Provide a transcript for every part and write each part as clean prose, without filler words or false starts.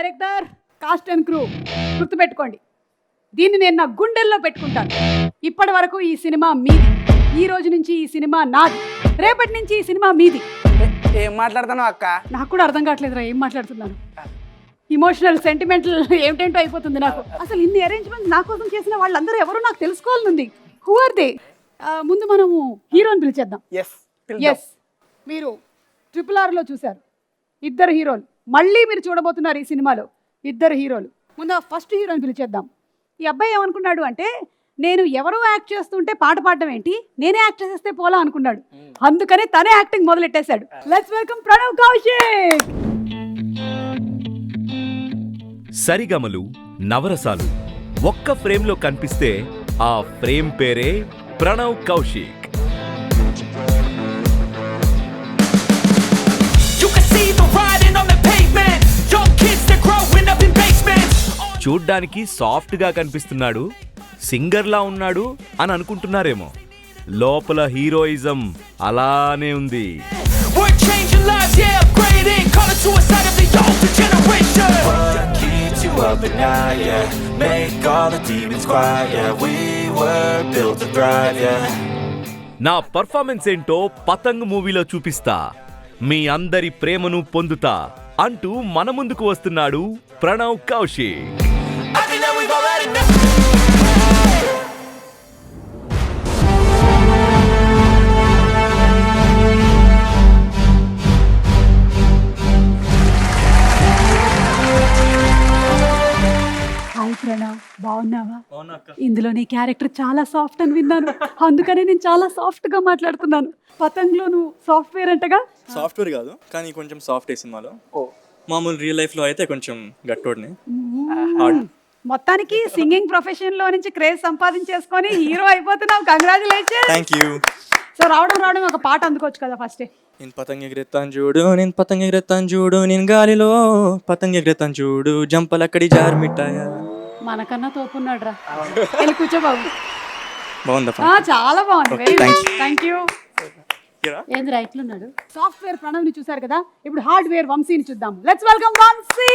Director, cost and crew, గుర్తుపెట్టుకోండి, దీన్ని నేను నా గుండెల్లో పెట్టుకుంటాను. ఇప్పటి వరకు ఈ సినిమా మీది, ఈ రోజు నుంచి ఈ సినిమా నాది, రేపటి నుంచి ఈ సినిమా మీది. ఏం మాట్లాడుతాను అక్క? నాకు కూడా అర్థం కావట్లేదురా ఏం మాట్లాడుతున్నాను. ఇమోషనల్ సెంటిమెంటల్ ఏమిటేంటో అయిపోతుంది నాకు. అసలు ఇన్ని అరేంజ్మెంట్స్ నా కోసం చేసిన వాళ్ళందరూ ఎవరో నాకు తెలుసుకోవాలనుంది. Who are they? ముందు మనము హీరోని పిలిచేద్దాం. ఎస్, మీరు RRRలో చూశారు ఇద్దరు హీరోలు, మళ్ళీ మీరు చూడబోతున్నారు ఈ సినిమాలో ఇద్దరు హీరోలు. ముందు ఫస్ట్ హీరోని పిలిచేద్దాం. ఈ అబ్బాయి ఏమనుకున్నాడు అంటే, నేను ఎవరో యాక్ట్ చేస్తుంటే పాట పాడడం ఏంటి, నేనే యాక్ట్ చేసేస్తే పోలా అనుకున్నాడు. అందుకనే తనే యాక్టింగ్ మొదలెట్టేశాడు. Let's welcome Pranav Kaushik. సరిగమలు, నవరసాలు ఒక్క ఫ్రేమ్లో కనిపిస్తే ఆ ఫ్రేమ్ పేరే ప్రణవ్ కౌశిక్. చూడ్డానికి సాఫ్ట్ గా కనిపిస్తున్నాడు, సింగర్లా ఉన్నాడు అని అనుకుంటున్నారేమో, లోపల హీరోయిజం అలానే ఉంది. నా పర్ఫార్మెన్స్ ఏంటో పతంగ్ మూవీలో చూపిస్తా, మీ అందరి ప్రేమను పొందుతా అంటూ మన ముందుకు వస్తున్నాడు ప్రణవ్ కౌశిక్. హాయ్ ప్రణవ్, బాగున్నావా? ఇందులో నీ క్యారెక్టర్ చాలా సాఫ్ట్ అని విన్నాను, అందుకనే నేను చాలా సాఫ్ట్ గా మాట్లాడుతున్నాను. పతంగ్లో నువ్వు సాఫ్ట్వేర్ అంటగా? సాఫ్ట్వేర్ కాదు, కానీ కొంచెం సాఫ్ట్ సినిమాలో. మామూలు రియల్ లైఫ్ లో అయితే కొంచెం గట్టోడిని. మొత్తానికి సింగింగ్ ప్రొఫెషన్ లో నుంచి క్రేజ్ సంపాదించేసుకొని హీరో అయిపోతున్నావు. కంగ్రాచులేషన్. Thank you. సో రావడం ఒక పాట అందుకోవచ్చు కదా ఫస్ట్. నేను పతంగ ఎగరెత్తాను చూడు, నేను పతంగ ఎగరెత్తాను చూడు, నేను గాలిలో పతంగ ఎగరెత్తాను చూడు, జంపలక్కడి జారు మిఠాయా. మనకన్నా తోపున్నాడు రా, వెళ్ళి కూర్చో బాబు. బాగుందా? చాలా బాగుంది. Very good, thank you. ఏంది రైట్ ఉన్నాడు. సాఫ్ట్వేర్ ప్రణవ్ ని చూసారు కదా, ఇప్పుడు హార్డ్వేర్ వంశీని చూద్దాం. Let's welcome Vamshi.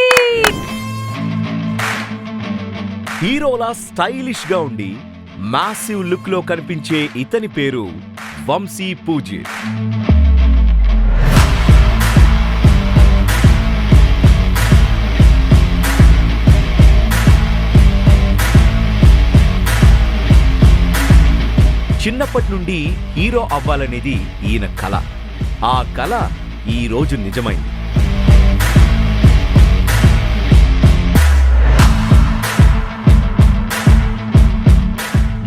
హీరోలా స్టైలిష్ గా ఉండి మాసివ్ లుక్ లో కనిపించే ఇతని పేరు వంశీ పూజిత్. చిన్నప్పటి నుండి హీరో అవ్వాలనేది ఈయన కల. ఆ కల ఈ రోజు నిజమైంది.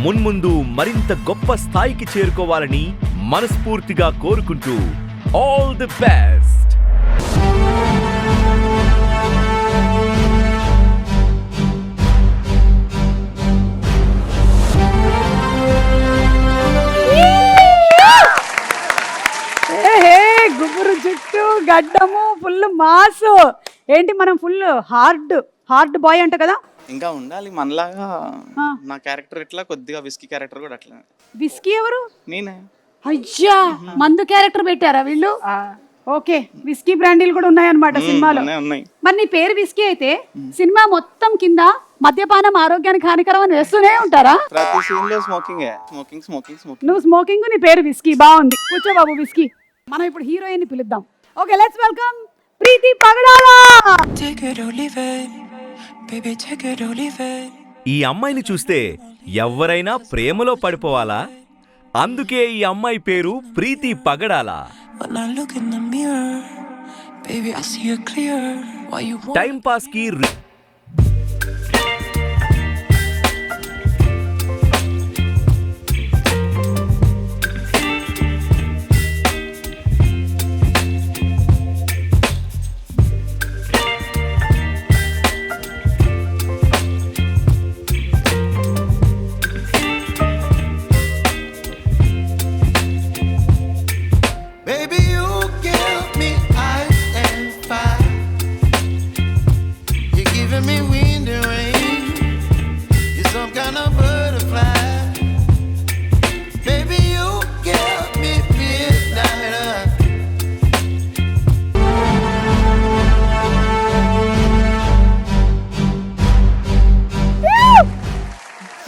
మున్ముందు మరింత గొప్ప స్థాయికి చేరుకోవాలని మనస్ఫూర్తిగా కోరుకుంటూ ఆల్ ది బెస్ట్. గుబురు జుట్టు, గడ్డము, ఫుల్ మాస్. ఏంటి మనం ఫుల్ హార్డ్ బాయ్ అంట కదా? ఇంకా ఉండాలి మనలాగా. నా క్యారెక్టర్ ఇట్లా కొద్దిగా విస్కీ క్యారెక్టర్ కూడా అట్లా. విస్కీ ఎవరు? నేనే. అయ్యా, మందు క్యారెక్టర్ పెట్టారా వీళ్ళు? ఓకే, విస్కీ బ్రాండీలు కూడా ఉన్నాయన్నమాట సినిమాలో. మరి నీ పేరు విస్కీ అయితే సినిమా మొత్తం కింద మద్యపానం ఆరోగ్యానికి హానికరం అని వేస్తూనే ఉంటారా? ప్రతి సీన్ లో స్మోకింగ్. నువ్వు స్మోకింగ్, నీ పేరు విస్కీ. బాగుంది, కూర్చో బాబు విస్కీ. మనం ఇప్పుడు హీరోయిన్ ని పిలుద్దాం. ఓకే, లెట్స్ వెల్కమ్ ప్రీతి పగడాల. ఈ అమ్మాయిని చూస్తే ఎవరైనా ప్రేమలో పడిపోవాలా? అందుకే ఈ అమ్మాయి పేరు ప్రీతి పగడాల. టైం పాస్ కి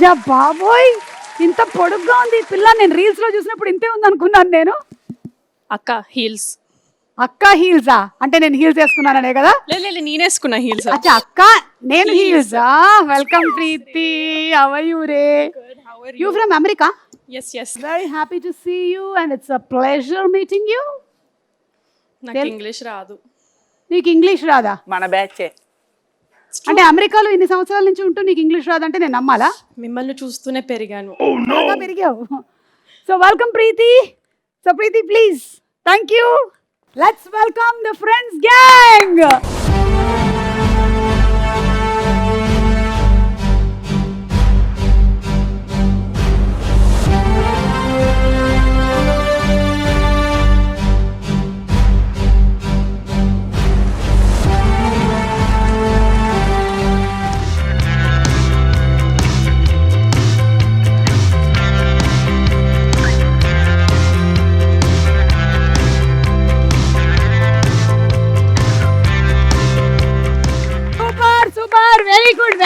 అయ్యా బాబోయ్, ఇంత పొడుగ్గా ఉంది ఈ పిల్ల. నేను రీల్స్ లో చూసినప్పుడు ఇంతే ఉంది అనుకున్నాను నేను. అక్క హీల్స్. అక్క హీల్సా? అంటే నేను హీల్స్ వేసుకున్నాననే కదా? లేదు నేనేసుకున్నా హీల్స్. అచ్చా అక్క, నేను హీల్సా? Welcome Preethi, how are you రే? You from America? yes Very happy to see you and it's a pleasure meeting you. నాకు ఇంగ్లీష్ రాదు. నీకు ఇంగ్లీష్ రాదా? మన బ్యాచే. అంటే అమెరికాలో ఇన్ని సంవత్సరాల నుంచి ఉంటూ నీకు ఇంగ్లీష్ రాదంటే నేను నమ్మాలా? మిమ్మల్ని చూస్తూనే పెరిగాను. బాగా పెరిగావు. So welcome Preethi. So Preethi please. Thank you. Let's welcome the friends gang.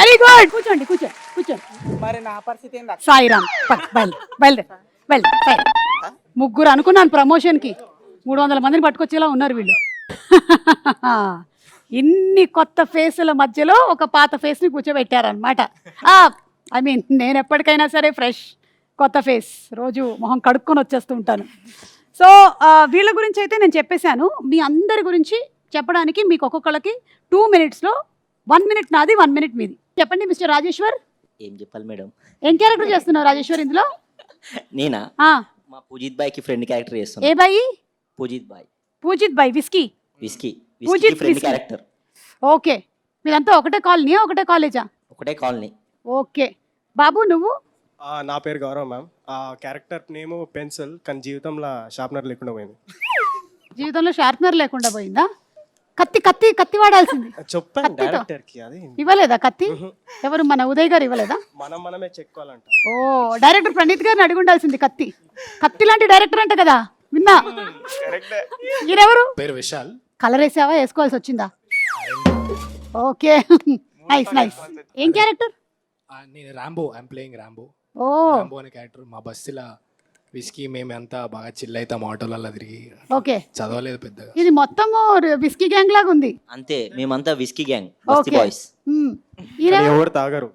Very good. కూర్చోండి కూర్చోండి కూర్చోండి. మరి నా పరిస్థితి ఏంది అక్క? సాయిరామ్ బయలుదేరు. ముగ్గురు అనుకున్నాను ప్రమోషన్కి, 300 మందిని పట్టుకొచ్చేలా ఉన్నారు వీళ్ళు. ఇన్ని కొత్త ఫేసుల మధ్యలో ఒక పాత ఫేస్ని కూర్చోబెట్టారనమాట. ఐ మీన్ నేను ఎప్పటికైనా సరే ఫ్రెష్ కొత్త ఫేస్, రోజు మొహం కడుక్కొని వచ్చేస్తూ ఉంటాను. సో వీళ్ళ గురించి అయితే నేను చెప్పేశాను. మీ అందరి గురించి చెప్పడానికి మీకు ఒక్కొక్కళ్ళకి 2 minutesలో 1 minute నాది, 1 minute మీది. చెప్పండి మిస్టర్ రాజేశ్వర్. ఏం చెప్పాలి మేడం? ఏం క్యారెక్టర్ చేస్తున్నావు రాజేశ్వర్ ఇందులో? నేనా? ఆ, మా పూజిత్ బాయ్ కి ఫ్రెండ్ క్యారెక్టర్ ఏ చేస్తున్నా. బాయి? పూజిత్ బాయ్ పూజిత్ బాయ్ whisky. Whisky Pujith friend whisky. Character. Okay, మీరంతా ఒకటే కాలనీయా, ఒకటే కాలేజా? ఒకటే కాలనీ. ఓకే బాబు, నువ్వు? నా పేరు గౌరవ్ మ్యామ్. ఆ క్యారెక్టర్ నేమ్ పెన్సిల్, కానీ జీవితంలో షార్ప్నర్ లేకుండా పోయింది. జీవితంలో షార్ప్నర్ లేకుండా పోయిందా? కత్తి వాడాల్సింది. చెప్పాను కత్తితో? డైరెక్టర్కి, అది ఇవ్వలేదా కత్తి? ఎవరు, మన ఉదయ్ గారు ఇవ్వలేదా? మనమే చెక్కోవాలంట. ఓ, డైరెక్టర్ ప్రణీత్ గారిని అడిగి ఉండాల్సింది. కత్తి లాంటి డైరెక్టర్ అంట కదా, విన్నా. ఈయనెవరు? పేరు విశాల్. కలర్ వేసావా, వేసుకోవాల్సి వచ్చిందా? Okay, nice. ఏం క్యారెక్టర్? నేను రాంబో, ఐఎమ్ ప్లేయింగ్ రాంబో. ఓ, రాంబో అనే క్యారెక్టర్. మా బస్సులో విస్కీ మేమంతా బాగా చిల్ అవుతాం, ఆటోలలో తిరిగి. ఓకే, చదవలేదు పెద్దగా. ఇది మొత్తం విస్కీ గ్యాంగ్ లాగా ఉంది. అంతే, మేమంతా విస్కీ గ్యాంగ్, బస్తీ ఓకే. బాయ్స్. ఈయన ఎవరు తాగరు.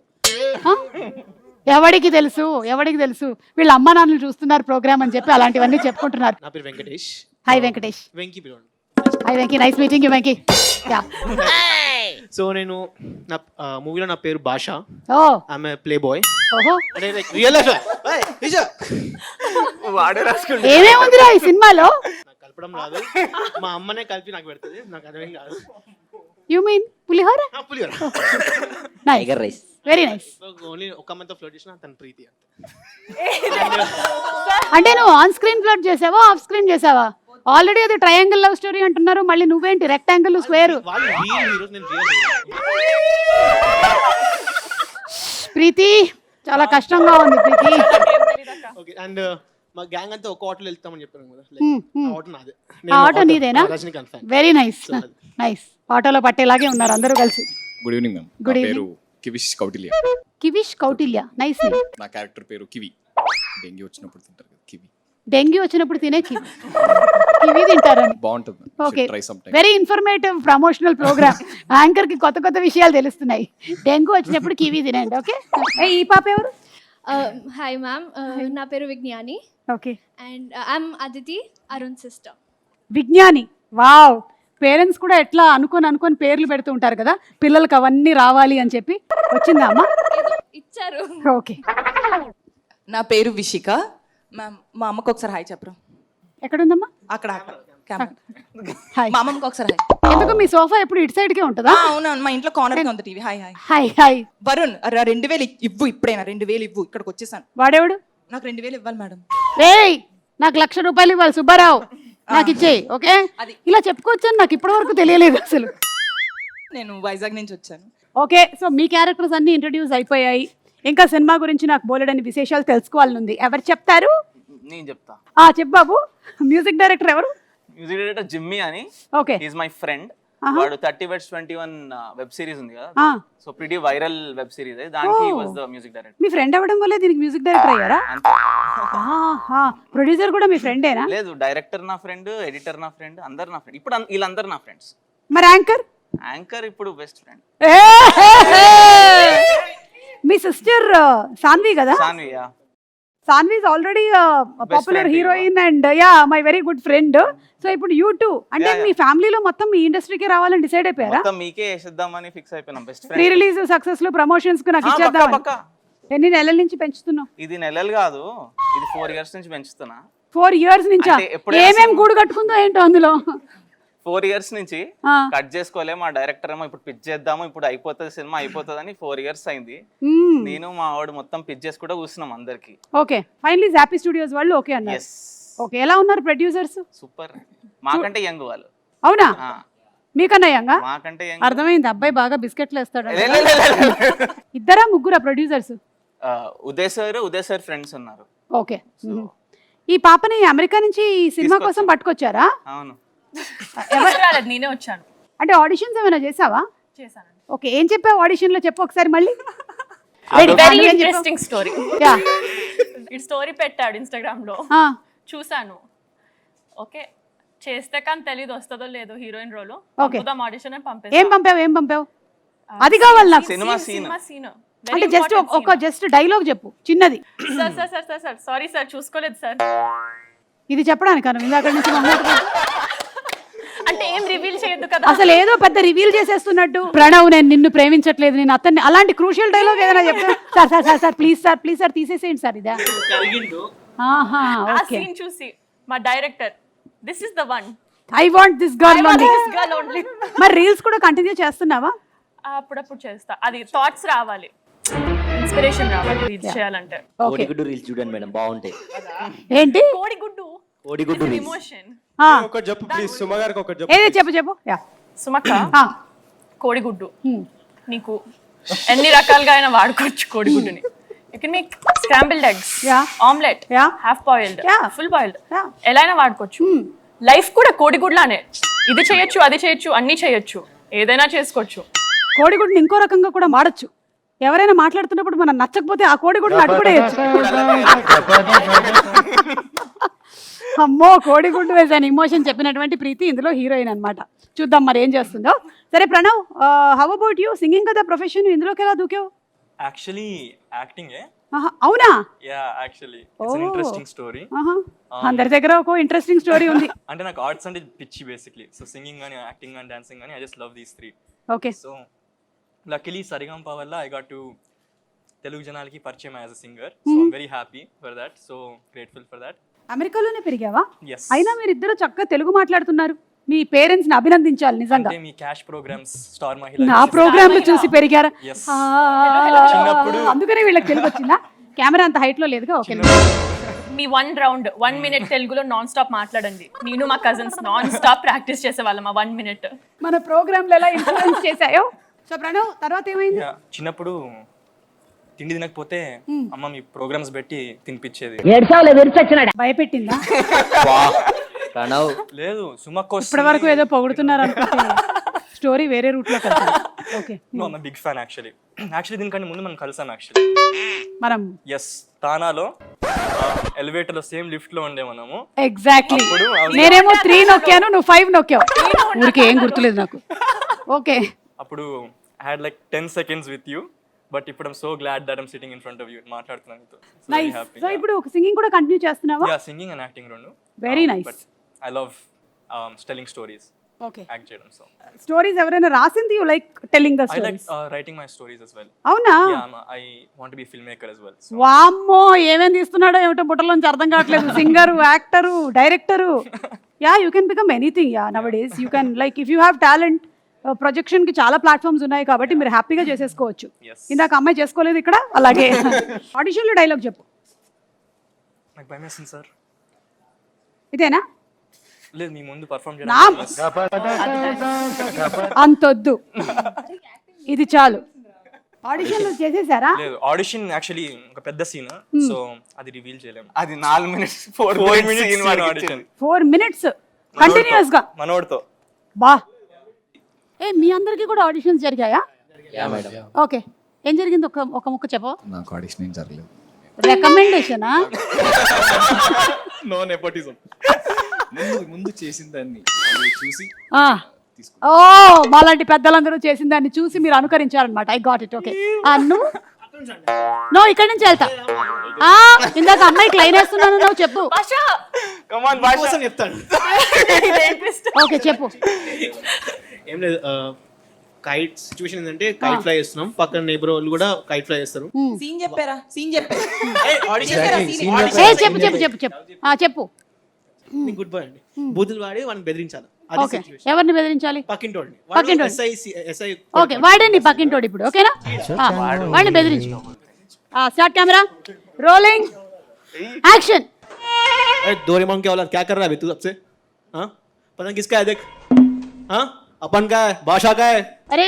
ఎవడికి తెలుసు వీళ్ళ అమ్మా నాన్నలు చూస్తున్నారు ప్రోగ్రామ్ అని చెప్పి అలాంటివన్నీ చెప్పుకుంటున్నారు. నా పేరు వెంకటేష్. హాయ్ వెంకటేష్. వెంకీ పిలవండి. Hi Venky, nice meeting you Venky. Yeah. So నేను నా మూవీలో నా పేరు భాష. ఓ, ఆమె ప్లే బాయ్. ఓహో, అంటే లైక్ రియల్ లైఫ్ వాడే రాసుకుంటా. ఏమేముందిరా ఈ సినిమాలో? నాకు కలపడం రాదు, మా అమ్మనే కలిపి నాకు పెడుతుంది, నాకు అర్థం కాదు. You mean pulihora? Pulihora. Nice, tiger rice. Very nice. Only ఒక అమ్మాయితో ఫ్లోట్ చేసిన తన ప్రీతి అంతే. అంటే నువ్వు ఆన్ స్క్రీన్ ఫ్లోట్ చేసావా, ఆఫ్ స్క్రీన్ చేసావా? ఆల్రెడీ అది ట్రయాంగిల్ లవ్ స్టోరీ అంటున్నారు, మళ్ళీ నువ్వేంటి రెక్టాంగిల్ స్క్వేర్? వాళ్ళు రియల్ హీరోస్, నేను రియల్ హీరో. ప్రీతి, చాలా కష్టంగా ఉంది ప్రీతి. ఓకే, అండ్ మా గ్యాంగ్ అంతా ఒక ఆటోలో వెళ్తామని చెప్పాను కదా, Hmm, లైక్ ఆటో నాదే. ఆ ఆటో నీదేనా? రజనీకాంత్ ఫ్యాన్. Very nice. ఆటోలో పట్టేలాగే ఉన్నారు అందరూ కలిసి. Good evening ma'am. Good నా evening. పేరు కివిష్ కౌటిల్య. Kivish Kautilya, nice name. నా క్యారెక్టర్ పేరు కివి. డెంగ్యూ వచ్చినప్పుడు తింటారు కదా కివి. డెంగ్యూ వచ్చినప్పుడు తినే కివి తింటారని. బాగుంటుంది. Okay, try some time. Very informative promotional programme. Anchor కి కొత్త విషయాలు తెలుస్తున్నాయి. డెంగ్యూ వచ్చినప్పుడు కివి తినండి. ఓకే, ఈ పాప ఎవరు? హాయ్ మ్యామ్, నా పేరు Vignani okay, and I'm Aditi Arun sister. Vignani. Wow, parents కూడా ఎట్లా అనుకొని పేర్లు పెడుతూ ఉంటారు కదా పిల్లలకి, అవన్నీ రావాలి అని చెప్పి. వచ్చిందా అమ్మా? ఇచ్చారు. ఓకే, నా పేరు విషిక. మ్యామ్, మా అమ్మకు ఒకసారి హాయ్ చెప్పరా. ఎక్కడుందమ్మా? అక్కడ హాయ్. మా అమ్మకి ఒకసారి హాయ్. ఎందుకు మీ సోఫా ఎప్పుడు ఇటు సైడ్కే ఉంటుందా? అవునవును, మా ఇంట్లో కార్నర్ ఉంది TV. Hi hi. Hi hi. Varun, 2000 ఇవ్వు, ఇప్పుడైనా 2000 ఇవ్వు. ఇక్కడికి వచ్చేసాను. వాడేవాడు? నాకు 2000 ఇవ్వాలి మేడం. రేయ్, నాకు 1,00,000 రూపాయలు ఇవ్వాలి సుబ్బారావు, నాకు ఇచ్చేయి. ఓకే, ఇలా చెప్పుకోవచ్చని నాకు ఇప్పటి వరకు తెలియలేదు అసలు. నేను వైజాగ్ నుంచి వచ్చాను. ఓకే, సో మీ క్యారెక్టర్స్ అన్ని ఇంట్రడ్యూస్ అయిపోయాయి. ఇంకా సినిమా గురించి నాకు బోలెడని విశేషాలు తెలుసుకోవాలని ఉంది. ఎవరు చెప్తారు? నేను చెప్తా. చెప్పు బాబు. మ్యూజిక్ డైరెక్టర్ ఎవరు? మ్యూజిక్ డైరెక్టర్ జిమ్మీ అని. Okay, is my friend. వాడు 30 Bets 21 వెబ్ సిరీస్ ఉంది కదా, ఆ, so pretty viral web series, దానికి వాజ్ ద మ్యూజిక్ డైరెక్టర్. మీ ఫ్రెండ్ అవ్వడం వల్లే దీనికి మ్యూజిక్ డైరెక్టర్ అయ్యారా? ప్రొడ్యూసర్ కూడా మీ ఫ్రెండేనా? లేదు, డైరెక్టర్ నా ఫ్రెండ్, ఎడిటర్ నా ఫ్రెండ్, అందరు నా ఫ్రెండ్. ఇప్పుడు వీళ్ళందరూ నా ఫ్రెండ్స్. మరి యాంకర్? యాంకర్ ఇప్పుడు బెస్ట్ ఫ్రెండ్ మీ సిస్టర్ సాన్వి కదా? Sanvi. Sanvi is already popular heroine and yeah my very good friend. So ఇప్పుడు యూ టూ అంటే మీ ఫ్యామిలీలో మొత్తం మీ ఇండస్ట్రీకి రావాలని డిసైడ్ అయిపోయారా? మొత్తం మీకే వేసేద్దామని ఫిక్స్ అయిపోయినాం. Best pre friend. Release success లు ప్రమోషన్స్ కు నాకు ఇచ్చేద్దాం. ఎన్ని నెలల నుంచి పెంచుతున్నావు? ఇది నెలలు కాదు, ఇది 4 years నుంచి పెంచుతున్నా. 4 years నుంచా? అంటే ఎప్పుడైనా ఏమేం గూడు కట్టుకుందో ఏంటో అందులో. 4 years నుంచి కట్ చేసుకోలే. మా డైరెక్టర్ ఏమో ఇప్పుడు పిచ్ చేద్దాము, ఇప్పుడు అయిపోతుంది సినిమా అయిపోతుంది అని 4 years అయింది. నేను మా వాడు మొత్తం పిచ్ చేసి కూడా కూర్చున్నాం అందరికి. ఓకే, ఫైనలీ జాపీ స్టూడియోస్ వాళ్ళు ఓకే అన్నారు. ఎస్, ఓకే, ఎలా ఉన్నారు ప్రొడ్యూసర్స్? సూపర్. మాకంటే యంగ్ వాళ్ళు. అవునా? మీకన్నా యంగా? మాకంటే యంగ్. అర్థమైంది, అబ్బాయి బాగా బిస్కెట్లు వేస్తాడు. ఇద్దరా ముగ్గురా ప్రొడ్యూసర్స్? ఉదయ్ సార్ ఫ్రెండ్స్ ఉన్నారు. ఓకే, ఈ పాపని అమెరికా నుంచి ఈ సినిమా కోసం పట్టుకొచ్చారా? అవును. నేనే వచ్చాను. అంటే ఆడిషన్స్ ఏమైనా చేసావా? చేశాను. ఓకే, ఏం చెప్పావు ఆడిషన్ లో? చెప్పు ఒకసారి మళ్ళీ. Very interesting story. ఈ స్టోరీ పెట్టాడు ఇన్స్టాగ్రామ్ లో, చూసాను. ఓకే, చేస్తే కానీ తెలీదు వస్తుందో లేదో హీరోయిన్ రోల్. పంపుదాం ఆడిషన్ అని పంపేసి. ఏం పంపావు? అది కావాలి నాకు. సినిమా సీన్ అంటే జస్ట్ ఒక జస్ట్ డైలాగ్ చెప్పు చిన్నది. సార్ సారీ సార్, చూసుకోలేదు సార్. ఇది చెప్పడానికి ఇందాక నుంచి అంటే ఏం రివీల్ చేయొద్దు కదా. అసలు ఏదో పెద్ద రివీల్ చేసేస్తున్నట్టు. ప్రణవ్, నేను నిన్ను ప్రేమించట్లేదు, నేను అతన్ని, అలాంటి క్రూషియల్ డైలాగ్ ఏదైనా చెప్తాను. సార్ ప్లీజ్ సార్ తీసేసేయండి సార్. ఇదా? ఆహా, ఆ ఓకే. సీన్ చూసి మా director, this is the one, I want this girl only. మరి రీల్స్ కూడా కంటిన్యూ చేస్తున్నావా? అప్పుడప్పుడు చేస్తా, అది థాట్స్ రావాలి, ఇన్స్పిరేషన్ రావాలి రీల్స్ చేయాలంటే. కోడిగుడ్డు రీల్స్ చూడండి మేడం, బాగుంటాయి. ఏంటి కోడిగుడ్డు రీల్స్? ఎమోషన్. ఒకటి చెప్పు ప్లీజ్, సుమ గారికి ఒకటి చెప్పు. ఏది చెప్పు. యా సుమక్క, కోడిగుడ్డు నీకు ఎన్ని రకాలుగా అయినా వాడుకోవచ్చు. కోడిగుడ్డుని you can make scrambled eggs, omelette, half boiled, full boiled, ఎలా అయినా వాడుకోవచ్చు. లైఫ్ కూడా కోడిగుడ్లానే, ఇది చేయొచ్చు అది చేయొచ్చు అన్ని చేయొచ్చు, ఏదైనా చేసుకోవచ్చు. కోడిగుడ్డుని ఇంకో రకంగా కూడా వాడచ్చు. ఎవరైనా మాట్లాడుతున్నప్పుడు మనం నచ్చకపోతే ఆ కోడిగుడ్డుని అడ్డుపడేయచ్చు. అమ్మో, కోడిగుడ్డు వేసాను ఇమోషన్ చెప్పినటువంటి ప్రీతి ఇందులో హీరోయిన్ అన్నమాట. చూద్దాం మరి ఏం చేస్తుందో. సరే Pranav, how about you? Singing కదా ప్రొఫెషన్, ఇందులోకి ఎలా దూకావు? Actually acting. అవునా? Yeah, actually it's an interesting story. అందరి దగ్గర ఒక ఇంట్రెస్టింగ్ స్టోరీ ఉంది. అంటే నాకు ఆర్ట్స్ అంటే పిచ్చి బేసిక్లీ. సో సింగింగ్ కానీ, యాక్టింగ్ కానీ, డాన్సింగ్ కానీ, I just love these 3. Okay. So luckily Sarigamapa వల్ల ఐ గాట్ టు తెలుగు జనాలకి పరిచయం as a singer. So I'm very happy for that. So grateful for that. అమెరికాలోనే పెరిగావా? Yes. అయినా మీరు ఇద్దరు చక్కగా తెలుగు మాట్లాడుతున్నారు. మీ పేరెంట్స్ ని అభినందించాలి నిజంగా. అంటే మీ క్యాష్ ప్రోగ్రామ్స్, స్టార్ మహిళ, నా ప్రోగ్రామ్ చూసి పెరిగారా? చిన్నప్పుడు అందుకనే వీళ్ళకి తెలుగు వచ్చిందా? కెమెరా అంత హైట్ లో లేదుగా. ఓకే, మీ 1 round 1 minute తెలుగులో నాన్ స్టాప్ మాట్లాడండి. నేను మా కజిన్స్ నాన్ స్టాప్ ప్రాక్టీస్ చేసేవాళ్ళం ఆ 1 minute. మన ప్రోగ్రామ్ లో ఎలా ఇన్ఫ్లుయెన్స్ చేశాయో. సో ప్రణవ్, తర్వాత ఏమైంది? చిన్నప్పుడు తిండి తినకపోతే అమ్మ మీ ప్రోగ్రామ్స్ పెట్టి తినిపించేది. భయపెట్టిందా? ప్రణవ్ లేదు, సుమక్క ఇప్పటి వరకు ఏదో పొగుడుతున్నారు అనుకుంటే స్టోరీ వేరే రూట్ లో కదా. Okay, no, I'm big fan actually. దీనికంటే ముందు మనం కలిసాం యాక్చువల్లీ. మనం ఎస్, తానాలో ఎలివేటర్ లో సేమ్ లిఫ్ట్ లో ఉండే మనము. ఎగ్జాక్ట్లీ. నేనేమో 3 నొక్కాను, నువ్వు 5 నొక్కావు. ఊరికి ఏం గుర్తులేదు నాకు. ఓకే, అప్పుడు I had like 10 seconds with you. But ఇప్పుడు I'm so glad that I'm sitting in front of you, మాట్లాడుతున్నాను నీతో. నైస్. సో ఇప్పుడు సింగింగ్ కూడా కంటిన్యూ చేస్తున్నావా? యా, సింగింగ్ అండ్ యాక్టింగ్ రెండు. Very nice. But I love telling stories. Okay, act చేయడం. So stories ఎవరైనా రాసింది you like telling the I like stories? writing my stories as well. అవునా? Yeah, I want to be a filmmaker as well. So వామ్మో, ఏమేం తీస్తున్నాడో ఏమిటో బుట్టలోంచి అర్థం కావట్లేదు. Singer, actor, director. Yeah, you can become anything. Yeah, now days you can like if you have talent. Projection కి చాలా platforms ఉన్నాయి కాబట్టి మీరు హ్యాపీగా చేసేసుకోవచ్చు. ఇందాక అమ్మాయి చేసుకోలేదు ఇక్కడ, అలాగే ఆడిషన్ లో డైలాగ్ చెప్పు. నాకు భయం వేస్తుంది సార్. ఇదేనా? లేదు, మీ ముందు పర్ఫామ్ నా అంతొద్దు, ఇది చాలు. ఆడిషన్ చేసేసారా? లేదు, ఆడిషన్ యాక్చువల్లీ ఒక పెద్ద సీన్. సో అది రివీల్ చేయలేము. అది 4 minutes 4 minutes audition. 4 minutes continuous గా మనోడితో. బా, మీ అందరికీ కూడా ఆడిషన్స్ జరిగాయా? Yeah madam. ఓకే, ఏం జరిగింది ఒక ముక్క చెప్పు. నాకు ఆడిషన్ ఏం జరగలేదు. రికమెండేషనా? No nepotism. ముందు చేసిన దాన్ని చూసి ఓ, మాలాంటి పెద్దలందరూ చేసిన దాన్ని చూసి మీరు అనుకరించారనమాట. I got it. ఓకే, నువ్వు నో ఇక్కడి నుంచి వెళ్తా. ఇందాక అమ్మాయికి లైన్ వేస్తున్నాను, నువ్వు చెప్పు. చెప్తాను. ఓకే చెప్పు. ఏం లేదు, కైట్ సిచ్యువేషన్ ఏంటంటే కైట్ ఫ్లై చేస్తున్నాం, పక్కన నేబర్ వాళ్ళు కూడా కైట్ ఫ్లై చేస్తారు. సీన్ చెప్పారా? సీన్ చెప్పారు. చెప్పు చెప్పు చెప్పు చెప్పు చెప్పు. గుడ్ బాయ్ అండి, బూతులు వాడి వాడిని బెదిరించాలి. ఓకే, ఎవరిని బెదిరించాలి? పక్కింటోడిని. పక్కింటోడి. ఓకే, వాడే నీ పక్కింటోడు ఇప్పుడు. ఓకేనా? వాడిని బెదిరించు. Start camera rolling action. Doraemon क्या औलाद क्या कर रहा है तू सबसे? हाँ, पता नहीं किसका है देख. हाँ, अपन का है, बादशाह का है. अरे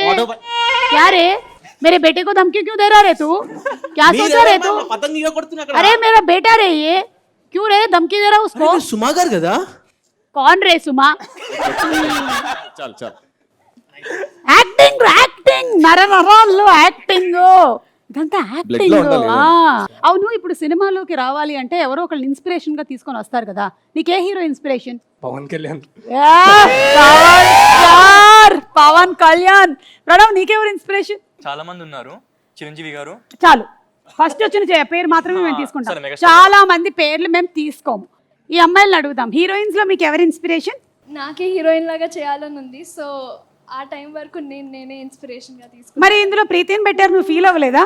क्या रे, मेरे बेटे को धमकी क्यों दे रहा रे तू? क्या सोच रहा रे तू? पतंग नहीं కొడుతున్నా అక్కడ. अरे मेरा बेटा रे ये, क्यों रे धमकी दे रहा उसको? సుమా గారు కదా. कौन रे सुमा? చాలు చాలు. యాక్టింగ్ నర నరాల్లో యాక్టింగ్, ఇదంతా యాక్టింగ్. అవును, ఇప్పుడు సినిమాలోకి రావాలి అంటే ఎవరో ఒకళ్ళు ఇన్స్పిరేషన్ గా తీసుకొని వస్తారు కదా. నీకే హీరో ఇన్స్పిరేషన్? పవన్ కళ్యాణ్. పవన్ కళ్యాణ్. ప్రణవ్, నీకెవరు ఇన్స్పిరేషన్? చాలా మంది ఉన్నారు. చిరంజీవి గారు. చాలు, ఫస్ట్ వచ్చిన పేరు మాత్రమే మేము తీసుకుంటాం. సరే, మెగాస్టార్. చాలా మంది పేర్లు మేము తీసుకోము. ఈ అమ్మాయిలను అడుగుదాం, హీరోయిన్స్ లో మీకు ఎవరు ఇన్స్పిరేషన్? నాకే హీరోయిన్ లాగా చేయాలని ఉంది. సో ఆ టైం వరకు నేనే ఇన్స్పిరేషన్గా తీసుకున్నాను. మరి ఇందులో ప్రీతిని పెట్టారు, నువ్వు ఫీల్ అవ్వలేదా?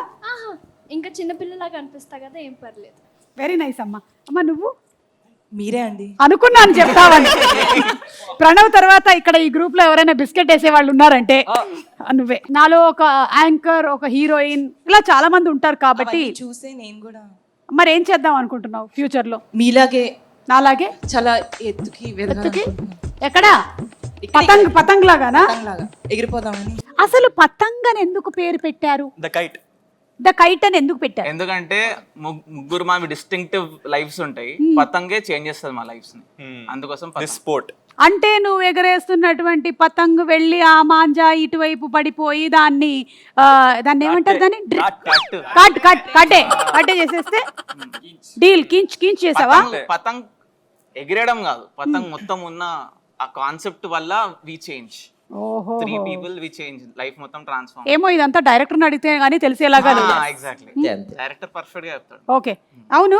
ఇంకా చిన్నపిల్లలాగా అనిపిస్తా కదా, ఏం పర్లేదు. వెరీ నైస్ అమ్మా. అమ్మా నువ్వు? మీరే అండి. అనుకున్నాను చెప్తావని. ప్రణవ్ తర్వాత ఇక్కడ ఈ గ్రూప్ లో ఎవరైనా బిస్కెట్ వేసే వాళ్ళు ఉన్నారంటే నువ్వే. నాలో ఒక యాంకర్, ఒక హీరోయిన్, ఇలా చాలా మంది ఉంటారు కాబట్టి చూసే నేను కూడా. మరి ఏం చేద్దాం అనుకుంటున్నావు ఫ్యూచర్ లో? మీలాగే, నాలాగే చాలా ఎత్తుకి ఎక్కడా పతంగ్ లాగానా? ఎగిరిపోదామని. అసలు పతంగ్ అని ఎందుకు పేరు పెట్టారు? ద కైట్ అని ఎందుకు పెట్టారు? ఎందుకంటే ముగ్గురు మావి డిస్టింక్టివ్ లైఫ్స్ ఉంటాయి, పతంగే చేంజ్ చేస్తుంది మా లైఫ్స్ ని. అందుకోసం స్పోర్ట్. అంటే నువ్వు ఎగరేస్తున్నటువంటి పతంగ్ వెళ్ళి ఆ మాంజా ఇటువైపు పడిపోయి దాన్ని ఏమంటారు, దాన్ని కట్టే చేసేస్తే డీల్ కించ్ చేసావా? పతంగ్ ఎగిరేయడం కాదు, పతంగ్ మొత్తం ఉన్న ఆ కాన్సెప్ట్ వల్ల వి చేంజ్. ఓహో, 3 people వి చేంజ్, లైఫ్ మొత్తం ట్రాన్స్ఫార్మ్. ఏమో ఇదంతా డైరెక్టర్ అడిగితే గానీ తెలిసేలాగా లేదు. ఎగ్జాక్ట్లీ, డైరెక్టర్ పర్ఫెక్ట్ గా చెప్తాడు. ఓకే, అవును,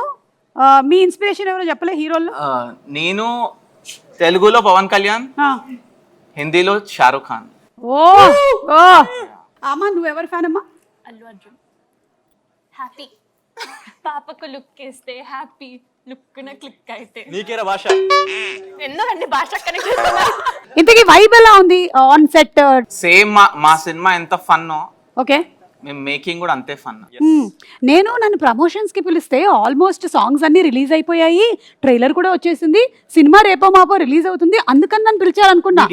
మీ ఇన్స్పిరేషన్ ఎవరో చెప్పలే హీరోల్లో? నేను తెలుగులో పవన్ కళ్యాణ్, హిందీలో షారుఖ్ ఖాన్. ఓ అమ్మా, నువ్వు ఎవరి ఫ్యాన్ అమ్మా? అల్లు అర్జున్. హ్యాపీ పాపకు లుక్ వేస్తే హ్యాపీ, లుక్ క్లిక్ అయితే. నీకేరా భాష? ఎందుకండి భాష కనెక్ట్ చేస్తున్నారు? ఇంతకీ వైబ్ ఎలా ఉంది ఆన్ సెట్? సేమ్ మా సినిమా ఎంత ఫన్నో, ఓకే, మేము మేకింగ్ కూడా అంతే ఫన్. నన్ను ప్రమోషన్స్ కి పిలిస్తే ఆల్మోస్ట్ సాంగ్స్ అన్ని రిలీజ్ అయిపోయాయి, ట్రైలర్ కూడా వచ్చేసింది, సినిమా రేపో మాపో రిలీజ్ అవుతుంది, అందుకని నన్ను పిలిచారనుకున్నా.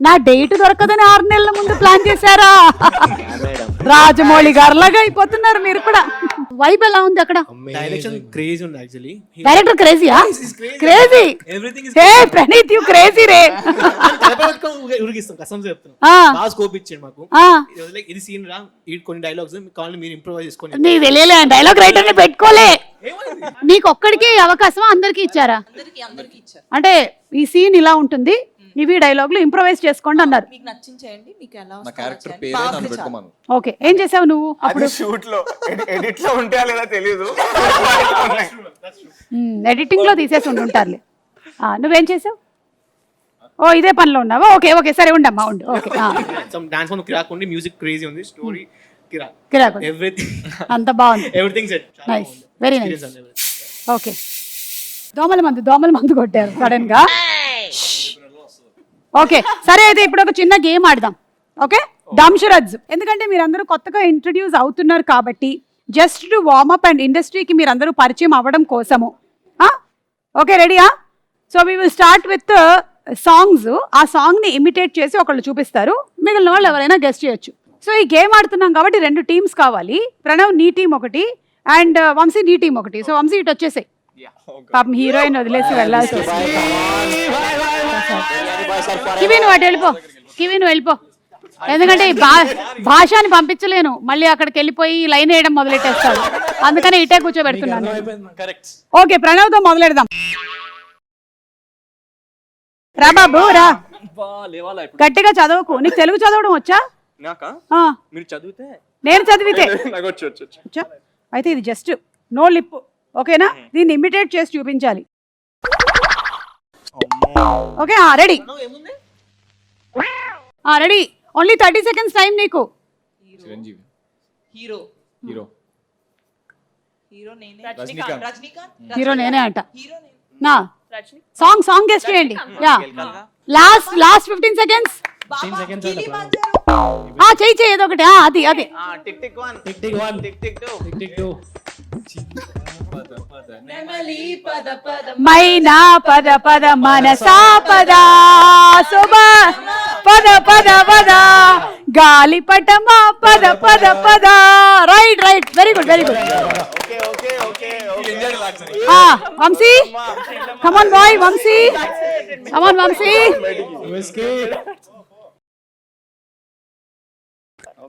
నా డేట్ దొరకదని 6 నెలల ముందు ప్లాన్ చేశారా? రాజమౌళి గారిలాగా అయిపోతున్నారు మీరు కూడా. వైబ్ ఎలా ఉంది అక్కడ? డైరెక్షన్ క్రేజీ ఉంది యాక్చువల్లీ. డైరెక్టర్ క్రేజీయా? Crazy. Hey Praneeth, you crazy రే. ఉరిగిస్తాం, కసం చెప్తాను. బాగా స్కోప్ ఇచ్చాడు మాకు. ఇది సీన్ రా, ఈ కొన్ని డైలాగ్స్ కావాలని మీరు ఇంప్రూవైజ్ చేసుకోండి. నీ తెలియలే, డైలాగ్ రైటర్ ని పెట్టుకోలే. నీకు ఒక్కడికి అవకాశం అందరికి ఇచ్చారా? అంటే ఈ సీన్ ఇలా ఉంటుంది, ఇవి డైలాగులు ఇంప్రూవైజ్ చేసుకోండి అన్నారు. మీకు నచ్చించేయండి, మీకు ఎలా నా క్యారెక్టర్ పేరే దాన్ని పెట్టుకోమను. ఓకే, ఏం చేసావు నువ్వు అప్పుడు? షూట్ లో ఎడిట్ లో ఉంటాయా లేదా తెలియదు, ఎడిటింగ్ లో తీసేసి ఉంటారులే. నువ్వేం చేసావు? ఓ ఇదే పనిలో ఉన్నావా? ఓకే ఓకే, సరే ఉండమ్మా, ఉండు. ఓకే, డాన్స్ ఫామ్ కిరాక్ ఉంది, మ్యూజిక్ క్రేజీ ఉంది, స్టోరీ కిరాక్, ఎవ్రీథింగ్ అంత బాగుంది. Everything set. Nice, very nice. Okay, దోమల మందు కొట్టారు సడన్ గా. ఓకే, సరే అయితే ఇప్పుడు ఒక చిన్న గేమ్ ఆడదాం. Okay, dumb charades. ఎందుకంటే మీరందరూ కొత్తగా ఇంట్రడ్యూస్ అవుతున్నారు కాబట్టి just to warm up and ఇండస్ట్రీకి మీరందరూ పరిచయం అవ్వడం కోసము. ఓకే, రెడీయా? So we will start with songs. ఆ సాంగ్ ని ఇమిటేట్ చేసి ఒకళ్ళు చూపిస్తారు, మిగిలిన వాళ్ళు ఎవరైనా గెస్ట్ చేయొచ్చు. సో ఈ గేమ్ ఆడుతున్నాం కాబట్టి 2 టీమ్స్ కావాలి. ప్రణవ్ నీ టీం ఒకటి అండ్ వంశీ నీ టీం ఒకటి. సో వంశీ ఇటు వచ్చేసాయి, పాపం హీరోయిన్ వదిలేసి వెళ్ళాల్సి వస్తుంది. కివి నువ్వు అటు వెళ్ళిపో, కివి నువ్వు వెళ్ళిపో. ఎందుకంటే ఈ భాషని పంపించలేను, మళ్ళీ అక్కడికి వెళ్ళిపోయి లైన్ వేయడం మొదలెట్టేస్తాడు, అందుకని ఇటే కూర్చోబెడుతున్నాను. కరెక్ట్. ఓకే, ప్రణవ్తో మొదలెడదాం. రా బాబు రా, లేవాలా ఇప్పుడు? గట్టిగా చదవకు. నీకు తెలుగు చదవడం వచ్చా? నాకా? ఆ, మీరు చదివితే నేను చదివితే నాకు వచ్చు. వచ్చా? అయితే ఇది జస్ట్ నో లిప్, ఓకేనా? దీన్ని ఇమిటేట్ చేసి చూపించాలి. Okay, ready ready. Only 30 seconds time నీకు. చిరంజీవి హీరో హీరో హీరో నేనే రజనీకాంత్ హీరో నేనే అంట. హీరో నేనే నా సాంగ్ గెస్ట్ చేయండి. Yeah, last 15 seconds. చెయ్యి ఏదో ఒకటి. అది tick tick 1 tick tick 1 tick tick 2 tick tick 2 నెమలి పద పద మైనా పద పద మనసా పద శుభ పద పద పద గాలిపటమా పద పద పద. Right, very good. Okay okay okay okay Vamshi, come on boy, Vamshi.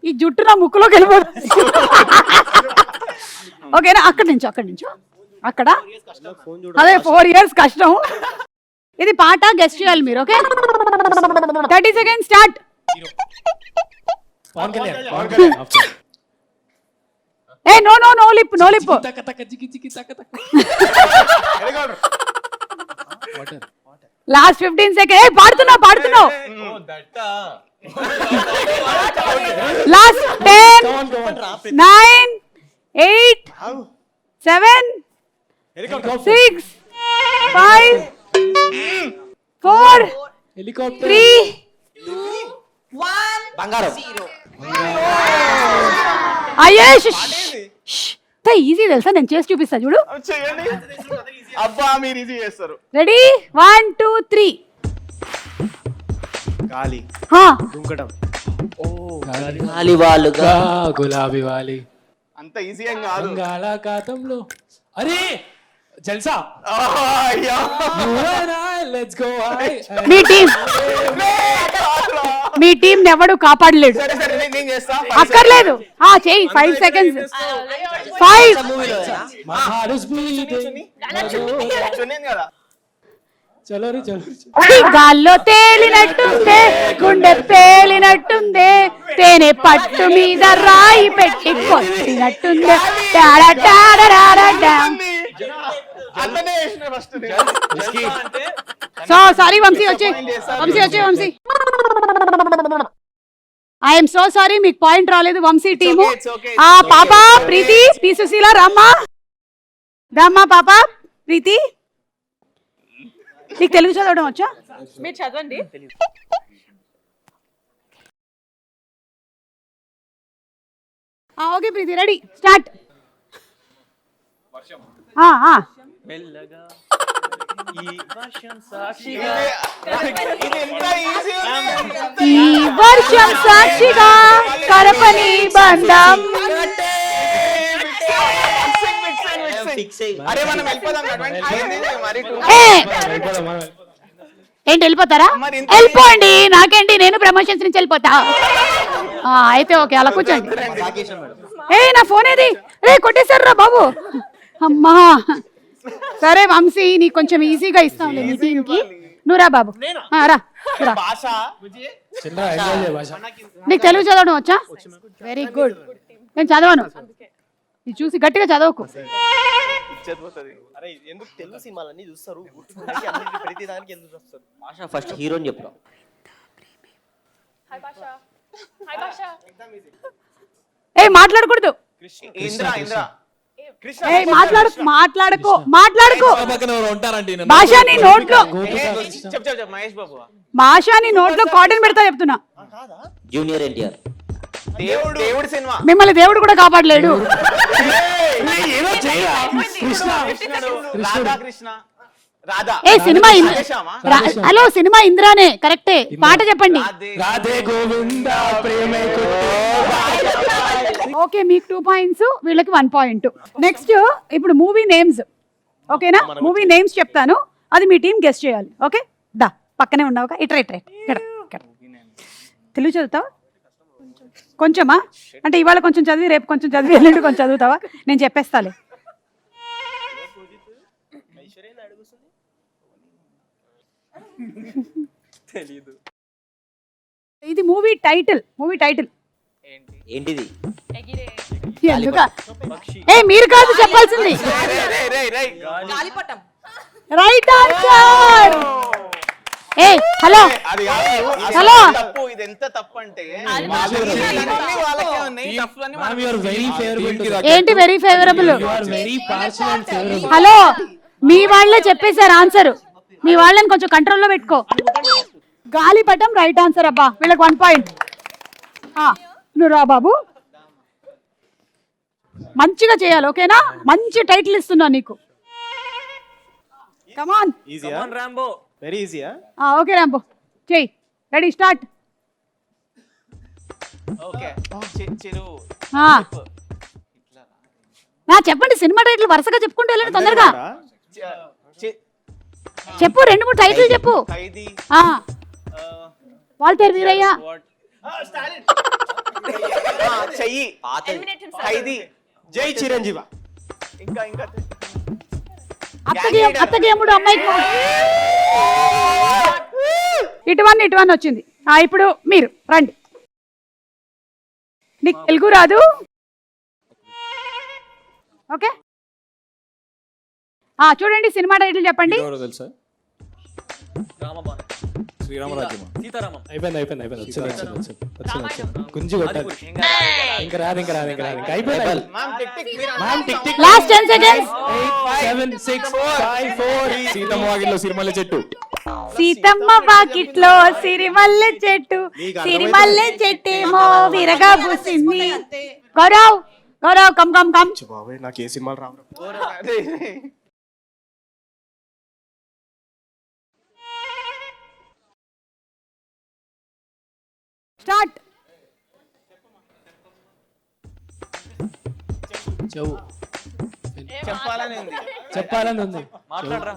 ఈ జుట్టు నా ముక్కులోకి వెళ్ళిపోతుంది. ఓకేనా? అక్కడి నుంచి అక్కడ అదే 4 years కష్టం. ఇది పాట గెస్ట్ చేయాలి మీరు. Okay, 30 seconds start. Pawan Kalyan ఏ నో లిప్. తక తక జికి జికి తక తక లాస్ట్ 15 seconds. ఏ పాడుతున్నావు. లాస్ట్ 10 9 8 7 6 5 4 హెలికాప్టర్ 3 1 బంగారం అయ్యేష్ ఈజీ తెలుసా, నేను చేసి చూపిస్తా చూడు. చేయండి. అబ్బా మీరు ఈజీ చేస్తారు. రెడీ 1 2 3. గాలి దుంకడం గాలి వాలుగా గులాబీ వాలి అంత ఈజీ ఏం కాదు. బంగాళాఖాతంలో. అరే జల్సా. అయ్యా లెట్స్ గో. మీ టీం ఎవడు కాపాడలేడు. సరే నేను చేస్తా. అక్కర్లేదు, చెయ్యి. 5 seconds. 5 చూడండి కదా. చలో గాల్లో తేలినట్టుందే, గుండె పేలినట్టుందే, తేనె పట్టు మీద రాయి పెట్టి కొట్టినట్టుందే. అతనే చేసిన first. Sorry Vamshi. I'm so sorry, మీకు పాయింట్ రాలేదు వంశీ టీము. పాప ప్రీతి, పి సుశీల, రామ్మా పాప ప్రీతి. నీకు తెలుగు చదవడం వచ్చా? మీరు చదవండి. ఓకే ప్రీతి, రెడీ స్టార్ట్. మెల్లగా ఈ వర్షం సాక్షిగా ఈ వర్షం సాక్షిగా కరపని బంధం. అరే మనం వెళ్ళిపోదాం. ఏంటి వెళ్ళిపోతారా? వెళ్ళిపోండి, నాకేంటి, నేను ప్రమోషన్స్ నుంచి వెళ్ళిపోతా. అయితే ఓకే, అలా కూర్చోండి. నా ఫోన్ ఏది? కొట్టేశారా బాబు? అమ్మా సరే వంశీ, నీకు కొంచెం ఈజీగా ఇస్తాంలే మీ టీంకి. నువ్వు రా బాబు, రా. నీకు తెలుగు చదవడం వచ్చా? Very good. నేను చదవను, ఇది చూసి గట్టిగా చదవకు. ఫస్ట్ హీరోని చెప్తాం. మాట్లాడకూడదు. మాట్లాడకు. భాషని నోట్లో కాటన్ పెడతా చెప్తున్నా. జూనియర్ ఎన్టీఆర్. దేవుడు సినిమా. మిమ్మల్ని దేవుడు కూడా కాపాడలేడు. సినిమా హలో, సినిమా ఇంద్రానే కరెక్టే. పాట చెప్పండి. ఓకే, మీకు 2 points, వీళ్ళకి 1 point. నెక్స్ట్ ఇప్పుడు మూవీ నేమ్స్. ఓకేనా? మూవీ నేమ్స్ చెప్తాను, అది మీ టీం గెస్ట్ చేయాలి. ఓకే, దా పక్కనే ఉన్నావుగా, ఇట్రా. తెలుగు చదువుతావా? కొంచెమా అంటే ఇవాళ కొంచెం చదివి రేపు కొంచెం చదివి ఎల్లుండి కొంచెం చదువుతావా? నేను చెప్పేస్తాలే. తెలీదు. ఇది మూవీ టైటిల్ ఏంటిది? ఎందుక ఏ మీరు కాదు చెప్పాల్సింది. గాలిపటం. Right answer. ఏ హలో హలో తప్పు, ఇది ఎంత తప్పు అంటే వాళ్ళకే ఉన్నాయి తప్పులన్నీ. ఏంటి వెరీ ఫేవరబుల్? హలో మీ వాళ్ళే చెప్పేశారు ఆన్సర్, మీ వాళ్ళని కొంచెం కంట్రోల్లో పెట్టుకో. గాలిపటం రైట్ ఆన్సర్ అబ్బా, వీళ్ళకి 1 పాయింట్. నువ్వు రా బాబు, మంచిగా చేయాలి ఓకేనా? మంచి టైటిల్ ఇస్తున్నా నీకు. కమాన్ ఈజీయా? రాంబో. వెరీ ఈజీయా? ఓకే రాంబో చెయ్యి. Ready start. ఓకే చిరు చెప్పండి సినిమా టైటిల్ వరుసగా చెప్పుకుంటూ వెళ్ళండి తొందరగా. చెప్పు 2-3 టైటిల్ చెప్పు. ఖైదీ, వాల్తేరు వీరయ్య, చెయ్యి, ఖైదీ, జై చిరంజీవ, ఇంకా ఇంకా అత్తగేముడు, అమ్మాయికి ఇటువన్ వచ్చింది. ఇప్పుడు మీరు రండి. నీకు తెలుగు రాదు ఓకే? చూడండి సినిమా టైటిల్ చెప్పండి. తెలుసా? రామబాణం. శ్రీరామరాజ్యమా? సీతారామం. అయిపోయింది వచ్చింది గుంజి కొట్టారు. ఇంకా రాదు అయిపోయింది. Last 10 seconds. 7 6 5 4 సీతమ్మ వాకిట్లో సిరిమల్లె చెట్టు. సీతమ్మ వాకిట్లో సిరిమల్లె చెట్టు, సిరిమల్లె చెట్టేమో విరగా పూసింది. గౌరవ్ కమ్ బాబాయ్ నాకు ఏ సినిమాలు రావు. స్టార్ట్. చెప్పాలని ఉంది. మాట్లాడరా.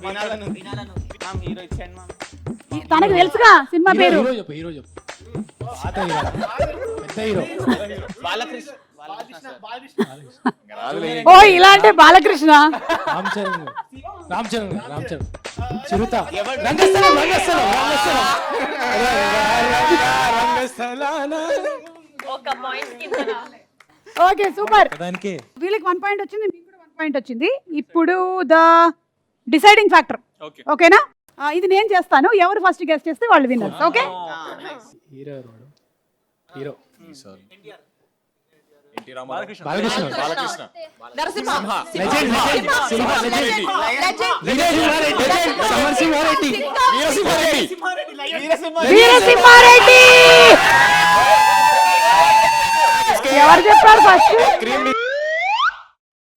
హీరో ఇచ్చాను మ్యామ్. తనకు తెలుసుగా సినిమా పేరు. హీరో చెప్పు. పెద్ద హీరో బాలకృష్ణ. ఓ ఇలా అంటే బాలకృష్ణ. రామ్ చరణ్ చిరుత. రంగస్థలం. ఒక పాయింట్ కింద. Okay super. వీళ్ళకి 1 పాయింట్ వచ్చింది, మీకు కూడా 1 పాయింట్ వచ్చింది. ఇప్పుడు ద డిసైడింగ్ ఫ్యాక్టర్ ఓకేనా? ఇది నేను చేస్తాను, ఎవరు ఫస్ట్ గెస్ట్ చేస్తే వాళ్ళు winners. Okay hero NT Rama Rao. Balakrishna. Narasimha. Veera Simha Reddy. ఎవరు చెప్పారు ఫస్ట్?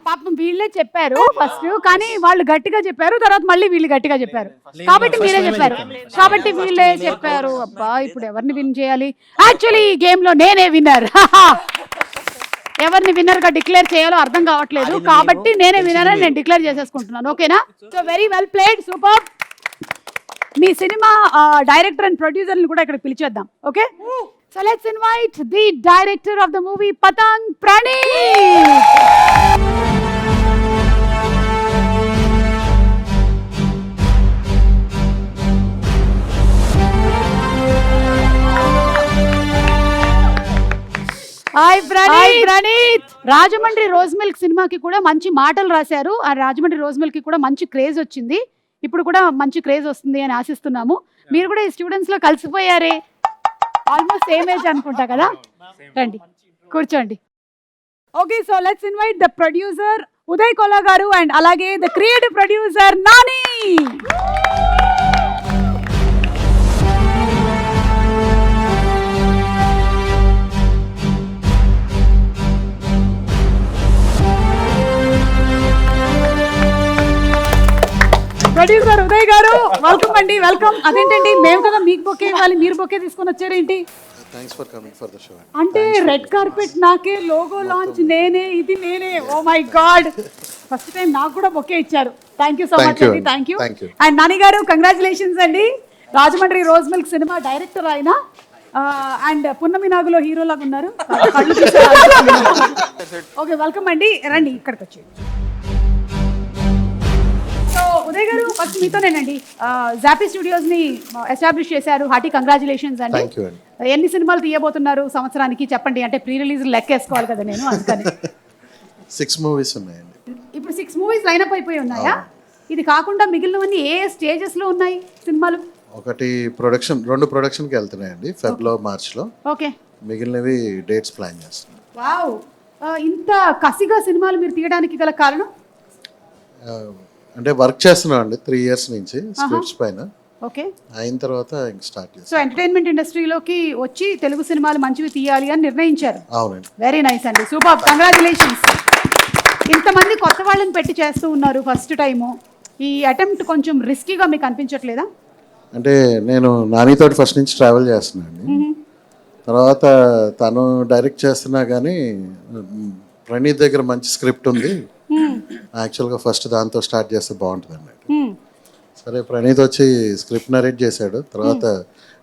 పాపం వీళ్ళే చెప్పారు ఫస్ట్, కానీ వాళ్ళు గట్టిగా చెప్పారు, తర్వాత మళ్ళీ వీళ్ళు గట్టిగా చెప్పారు, కాబట్టి మీరే చెప్పారు, కాబట్టి వీళ్ళే చెప్పారు. అబ్బా ఇప్పుడు ఎవరిని విన్ చేయాలి? యాక్చువల్లీ ఈ గేమ్ లో నేనే విన్నర్. ఎవరిని విన్నర్ గా డిక్లేర్ చేయాలో అర్థం కావట్లేదు, కాబట్టి నేనే విన్నర్ అని నేను డిక్లేర్ చేసేసుకుంటున్నాను. ఓకేనా? So very well played, super. మీ సినిమా డైరెక్టర్ అండ్ ప్రొడ్యూసర్ని కూడా ఇక్కడ పిలిచేద్దాం. Okay, so let's invite the director of the movie Patang, Praneeth. Hi Praneeth. Rajahmundry rose Milk సినిమాకి కూడా మంచి మాటలు రాశారు. ఆ రాజమండ్రి రోజ్ మిల్క్ కి కూడా మంచి క్రేజ్ వచ్చింది, ఇప్పుడు కూడా మంచి క్రేజ్ వస్తుంది అని ఆశిస్తున్నాము. మీరు కూడా ఈ స్టూడెంట్స్ లో కలిసిపోయారే, ఆల్మోస్ట్ సేమ్ ఏజ్ అనుకుంటా కదా. రండి కూర్చోండి. Okay, so let's invite the producer Uday Kola garu and అలాగే the creative producer Nani. Producer Uday garu welcome అండి. వెల్కమ్. అదేంటండి మేము కదా మీకు బొకే ఇవ్వాలి, మీరు బొకే తీసుకొని వచ్చారేంటి? అంటే రెడ్ కార్పెట్ నాకే, లోగో లాంచ్ నేనే, ఇది నేనే. Oh my god, first time నాకు కూడా బొకే ఇచ్చారు. థ్యాంక్ యూ సో మచ్ అండి. Thank you. And Nani garu congratulations అండి. Rajahmundry rose milk cinema director ఆయన, అండ్ పున్నమి నాగులో హీరోలాగా ఉన్నారు. ఓకే, వెల్కమ్ అండి, రండి ఇక్కడికి వచ్చి. సో ఉదయ్ గారు, ఫస్ట్ మీతోనేనండి. జాపీ స్టూడియోస్ ని ఎస్టాబ్లిష్ చేశారు. హార్టీ కంగ్రాచులేషన్స్ అండి. ఎన్ని సినిమాలు తీయబోతున్నారు సంవత్సరానికి చెప్పండి? అంటే ప్రీ రిలీజ్ లెక్క వేసుకోవాలి కదా నేను, అందుకని. 6 మూవీస్ ఉన్నాయండి. ఇప్పుడు 6 మూవీస్ లైనప్ అయిపోయి ఉన్నాయా? ఇది కాకుండా మిగిలినవన్నీ ఏ స్టేజెస్ లో ఉన్నాయి సినిమాలు? ఒకటి ప్రొడక్షన్, 2 ప్రొడక్షన్కి వెళ్తున్నాయండి, ఫెబ్లో మార్చ్లో. ఓకే, మిగిలినవి డేట్స్ ప్లాన్ చేస్తున్నాం. వావ్, ఇంత కసిగా సినిమాలు మీరు తీయడానికి గల కారణం? అంటే వర్క్ చేస్తున్నాం అండి 3 years నుంచి స్క్రిప్ట్స్ పైన. ఓకే, అయిన తర్వాత ఇంక స్టార్ట్ చేస్తాం. సో ఎంటర్టైన్మెంట్ ఇండస్ట్రీలోకి వచ్చి తెలుగు సినిమాలు మంచివి తీయాలి అని నిర్ణయించారు. అవునండి. వెరీ నైస్ అండి, సూపర్, కంగ్రాచులేషన్స్. ఇంతమంది కొత్త వాళ్ళని పెట్టి చేస్తూ ఉన్నారు ఫస్ట్ టైము. ఈ అటెంప్ట్ కొంచెం రిస్కీగా మీకు అనిపించట్లేదా? అంటే నేను నానితోటి ఫస్ట్ నుంచి ట్రావెల్ చేస్తున్నాను అండి. తర్వాత తను డైరెక్ట్ చేస్తున్నా కానీ ప్రణీత్ దగ్గర మంచి స్క్రిప్ట్ ఉంది, యాక్చువల్గా ఫస్ట్ దాంతో స్టార్ట్ చేస్తే బాగుంటుంది అన్నట్టు. సరే, ప్రణీత్ వచ్చి స్క్రిప్ట్ నరేట్ చేశాడు. తర్వాత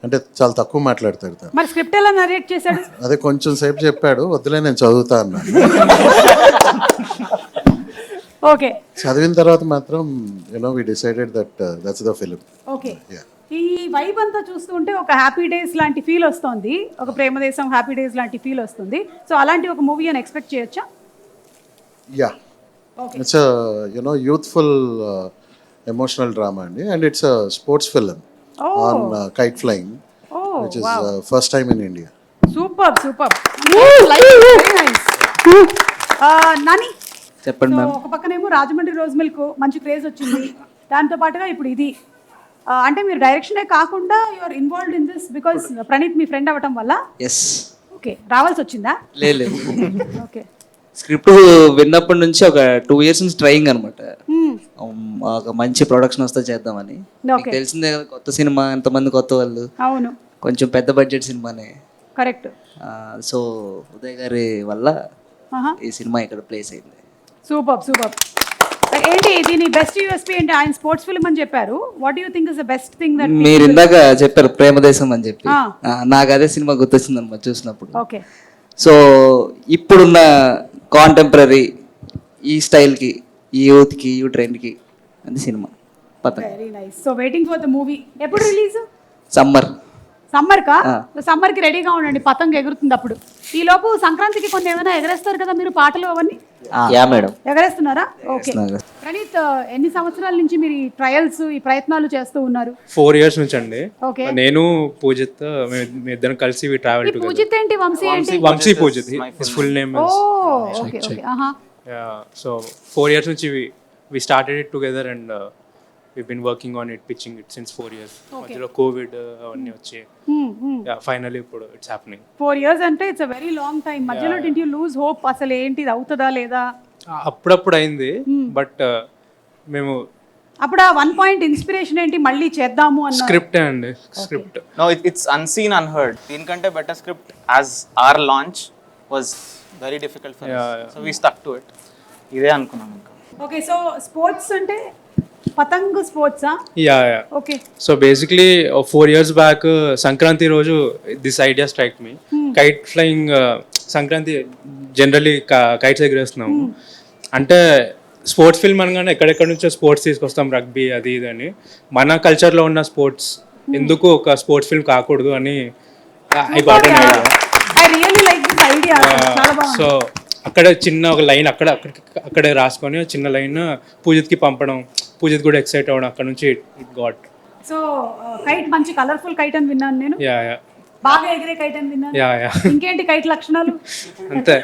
అంటే చాలా తక్కువ మాట్లాడతాడు తను. మరి స్క్రిప్ట్ ఎలా నరేట్ చేశాడు? అదే కొంచెం సేపు చెప్పాడు, వద్దులే నేను చదువుతా అన్నాను. ఓకే, చదివిన తర్వాత మాత్రం we decided that's the film. Okay, ఈ వైబ్ అంతా చూస్తుంటే ఒక హ్యాపీ డేస్ లాంటి ఫీల్ వస్తుంది, ఒక ప్రేమదేశం హ్యాపీ డేస్ లాంటి ఫీల్ వస్తుంది. సో అలాంటి ఒక మూవీ అని ఎక్స్పెక్ట్ చేయొచ్చా? Yeah, it's youthful emotional drama అండి, and it's sports film on kite flying, which is first time in India. Super super, Nani చెప్పండి మ్యామ్. ఒక పక్కనేమో రాజమండ్రి రోజ్ మిల్క్ మంచి క్రేజ్ వచ్చింది, దాంతో పాటుగా ఇప్పుడు ఇది. అంటే మీరు డైరెక్షనే కాకుండా you are involved in this because Praneeth మీ ఫ్రెండ్ అవ్వటం వల్ల. ఎస్. ఓకే, రావాల్సి వచ్చిందా? లేదు. ఓకే, స్క్రిప్ట్ విన్నప్పటి నుంచి ఒక 2 years నుంచి ట్రైయింగ్ అనమాట. ఒక మంచి ప్రొడక్షన్ వస్తే చేద్దామని. తెలిసిందే కదా, కొత్త సినిమా, ఎంతమంది కొత్త వాళ్ళు. అవును, కొంచెం పెద్ద బడ్జెట్ సినిమానే. కరెక్ట్. సో ఉదయ్ గారి వల్ల ఈ సినిమా ఇక్కడ ప్లేస్ అయింది. Super super. ఏంటి దీని బెస్ట్ యూఎస్పీ అంటే? ఆయన స్పోర్ట్స్ ఫిల్మ్ అని చెప్పారు. What you think is the best thing that? మీరు ఇందాక చెప్పారు ప్రేమదేశం అని చెప్పి, నాకు అదే సినిమా గుర్తొచ్చింది అనమాట చూసినప్పుడు. ఓకే, సో ఇప్పుడున్న కాంటెంపరీ ఈ స్టైల్కి, ఈ యూత్కి, ఈ ట్రెండ్కి అది cinema Patang. Very nice. So waiting for the movie. ఎప్పుడు రిలీజ్? సమ్మర్ కా? సమ్మర్ కి రెడీగా ఉండండి, పతంగ్ ఎగురుతుంది అప్పుడు. ఈ లోపు సంక్రాంతికి కొన్ని ఏమైనా ఎగరేస్తారు కదా మీరు, పాటలు అవన్నీ ఎగరేస్తున్నారా? ఓకే. ప్రణీత్, ఎన్ని సంవత్సరాల నుంచి మీరు ఈ ట్రయల్స్, ఈ ప్రయత్నాలు చేస్తూ ఉన్నారు? 4 years నుంచి అండి. ఓకే, నేను పూజిత్ మీ ఇద్దరం కలిసి వి ట్రావెల్ టుగెదర్. పూజిత్ ఏంటి? వంశీ ఏంటి? Vamsi Poojith, his full name oh is. Okay okay, ఆహా. సో 4 years నుంచి we started it together and we've been working on it, pitching it since 4 years. మధ్యలో కోవిడ్ అవన్నీ వచ్చి ఫైనల్లీ ఇప్పుడు ఇట్స్ హ్యాపెనింగ్. 4 years అంటే it's a very long time. మధ్యలో did you lose hope? అసలు ఏంటి, ఇది అవుతుందా లేదా? అప్పుడప్పుడు అయింది, బట్ మేము అప్పుడు ఆ 1 point ఇన్స్పిరేషన్ ఏంటి, మళ్ళీ చేద్దాము అన్న స్క్రిప్ట్ అండి. Script no, it's unseen unheard. దీనికంటే better script as our launch was very difficult for us, so we stuck to it. ఇదే అనుకున్నాం ఇంకా. ఓకే, సో స్పోర్ట్స్ అంటే పతంగ్ స్పోర్ట్సా? Yeah. Okay. So basically 4 years back Sankranti రోజు this idea strike me. Kite flying, Sankranti generally kites ఎగరేస్తున్నాము. అంటే sports film అనగానే ఎక్కడెక్కడ నుంచో స్పోర్ట్స్ తీసుకొస్తాం, రగ్బీ అది ఇది అని. మన కల్చర్లో ఉన్న స్పోర్ట్స్ ఎందుకు ఒక స్పోర్ట్స్ ఫిల్మ్ కాకూడదు అని I got an idea. I really like this idea, చాలా బాగుంది. సో అక్కడ చిన్న ఒక లైన్ అక్కడే రాసుకొని చిన్న లైన్ పూజిత్కి పంపడం, పూజిత్ కూడా ఎక్సైట్ అవ్వడం, అక్కడ నుంచి ఇట్ గాట్. సో కైట్ మంచి కలర్ఫుల్ కైట్ అని విన్నాను నేను. యా. బాగా ఎగిరే కైట్ అని విన్నాను. యా. ఇంకేంటి కైట్ లక్షణాలు? అంతే,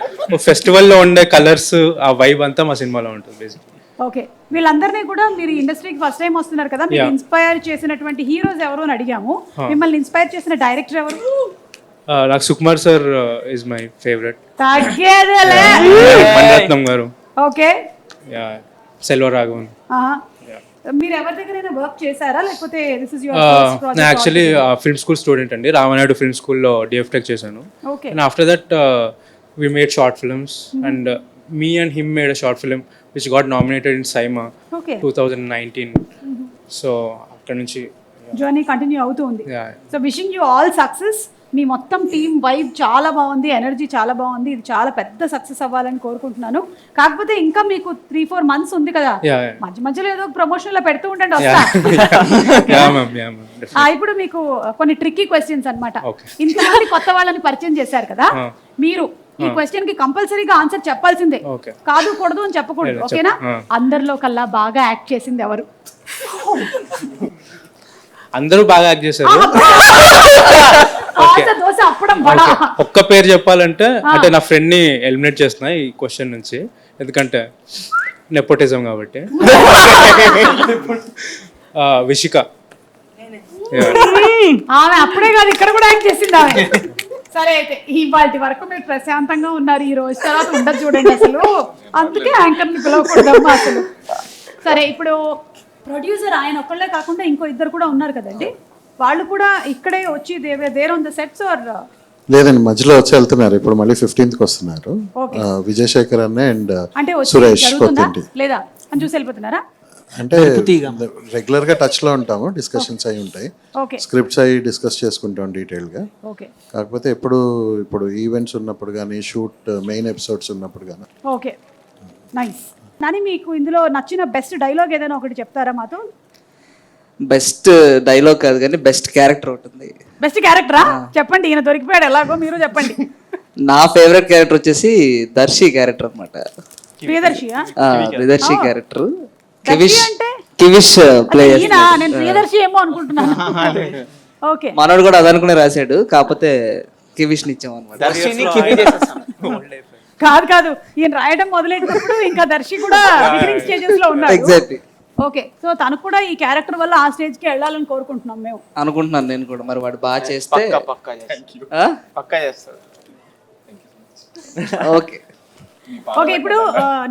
ఫెస్టివల్లో ఉండే కలర్స్, ఆ వైబ్ అంతా మా సినిమాలో ఉంటుంది బేసిక్లీ. ఓకే, వీళ్ళందరినీ కూడా మీరు ఇండస్ట్రీకి ఫస్ట్ టైం వస్తున్నారు కదా, మీరు ఇన్స్పైర్ చేసినటువంటి హీరోస్ ఎవరు అని అడిగాము. మిమ్మల్ని ఇన్స్పైర్ చేసిన డైరెక్టర్ ఎవరు? నాకు Sukumar sir is my favourite. Mani Ratnam గారు. ఓకే. సెల్వరాఘవన్. మీరు ఎవరి దగ్గరైనా వర్క్ చేశారా, లేకపోతే this is your first project? Actually film school student అండి, రామనాయుడు ఫిల్మ్ స్కూల్లో డిఎఫ్టెక్ చేశాను. Okay. And after that we made short films and me and him made a short film which got nominated in SIIMA 2019. So అక్కడ నుంచి journey continue అవుతుంది. So wishing you all success. మీ మొత్తం team vibe చాలా బాగుంది, energy చాలా బాగుంది. ఇది చాలా పెద్ద సక్సెస్ అవ్వాలని కోరుకుంటున్నాను. కాకపోతే ఇంకా మీకు 3-4 months ఉంది కదా, మధ్య మధ్యలో ఏదో ప్రమోషన్ లో పెడుతూ ఉండండి, వస్తా. ఇప్పుడు మీకు కొన్ని ట్రిక్కీ క్వశ్చన్స్ అన్నమాట. ఇంతమంది కొత్త వాళ్ళని పరిచయం చేశారు కదా, మీరు ఈ క్వశ్చన్ కి కంపల్సరీగా ఆన్సర్ చెప్పాల్సిందే, కాదు కూడదు అని చెప్పకూడదు, ఓకేనా? అందరిలో కల్లా బాగా యాక్ట్ చేసింది ఎవరు? అందరూ బాగా యాక్ట్ చేశారు. దోశ అప్పడం బడా. ఒక్క పేరు చెప్పాలంటే అంటే నా ఫ్రెండ్ ని ఎలిమినేట్ చేస్తున్నా ఈ క్వశ్చన్ నుంచి, ఎందుకంటే నెపోటిజం కాబట్టి. విషిక. ఆమె అప్పుడే కాదు, ఇక్కడ కూడా యాక్ట్ చేసింది ఆమె. సరే అయితే ఇవాటి వరకు మీరు ప్రశాంతంగా ఉన్నారు, ఈ రోజు తర్వాత ఉండదు చూడండి అసలు, అందుకే యాంకర్ ని పిలవకూడదమ్మా అసలు. సరే ఇప్పుడు ప్రొడ్యూసర్ ఆయన ఒక్కళ్ళే కాకుండా ఇంకో ఇద్దరు కూడా ఉన్నారు కదండి, వాళ్ళు కూడా ఇక్కడే వచ్చి there on the sets are? లేదండి, మధ్యలో వచ్చి వెళ్తున్నారు. ఇప్పుడు మళ్ళీ 15th వస్తున్నారు. విజయశేఖర్ అన్న అండ్ అంటే సురేష్ కొత్తింటి. లేదా అని చూసి వెళ్ళిపోతున్నారా? అంటే రెగ్యులర్ గా టచ్ లో ఉంటాము, డిస్కషన్స్ అయి ఉంటాయి, స్క్రిప్ట్స్ అయి డిస్కస్ చేసుకుంటాం డీటెయిల్ గా. కాకపోతే ఇప్పుడు ఈవెంట్స్ ఉన్నప్పుడు కానీ, షూట్ మెయిన్ ఎపిసోడ్స్ ఉన్నప్పుడు కానీ. Okay, nice. కానీ మీకు ఇందులో నచ్చిన బెస్ట్ డైలాగ్ ఏదైనా ఒకటి చెప్తారా మాతో? బెస్ట్ డైలాగ్ కాదు కానీ బెస్ట్ క్యారెక్టర్ ఉంటుంది. బెస్ట్ క్యారెక్టరా? చెప్పండి, ఈయన దొరికిపోయాడు ఎలాగో, మీరు చెప్పండి. నా ఫేవరెట్ క్యారెక్టర్ వచ్చేసి దర్శి క్యారెక్టర్ అన్నమాట. ప్రియదర్శియా? ప్రియదర్శి క్యారెక్టర్. కివిష్ ప్లే చేస్తాడు. నేను ప్రియదర్శి ఏమో అనుకుంటున్నాను. ఓకే, మనోడు కూడా అదనుకునే రాశాడు, కాకపోతే కివిష్ ని ఇచ్చాం అన్నమాట. కాదు కాదు, ఈయన రాయడం మొదలెట్టినప్పుడు ఇంకా దర్శి కూడా బిగినింగ్ స్టేజెస్ లో ఉన్నారు. ఎగ్జాక్ట్లీ. ఓకే, సో తను కూడా ఈ క్యారెక్టర్ వల్ల ఆ స్టేజ్ కి వెళ్ళాలని కోరుకుంటున్నాం మేము. అనుకుంటున్నాను నేను కూడా. మరి వాడు బాగా చేస్తే పక్కా చేస్తాడు. ఓకే ఓకే, ఇప్పుడు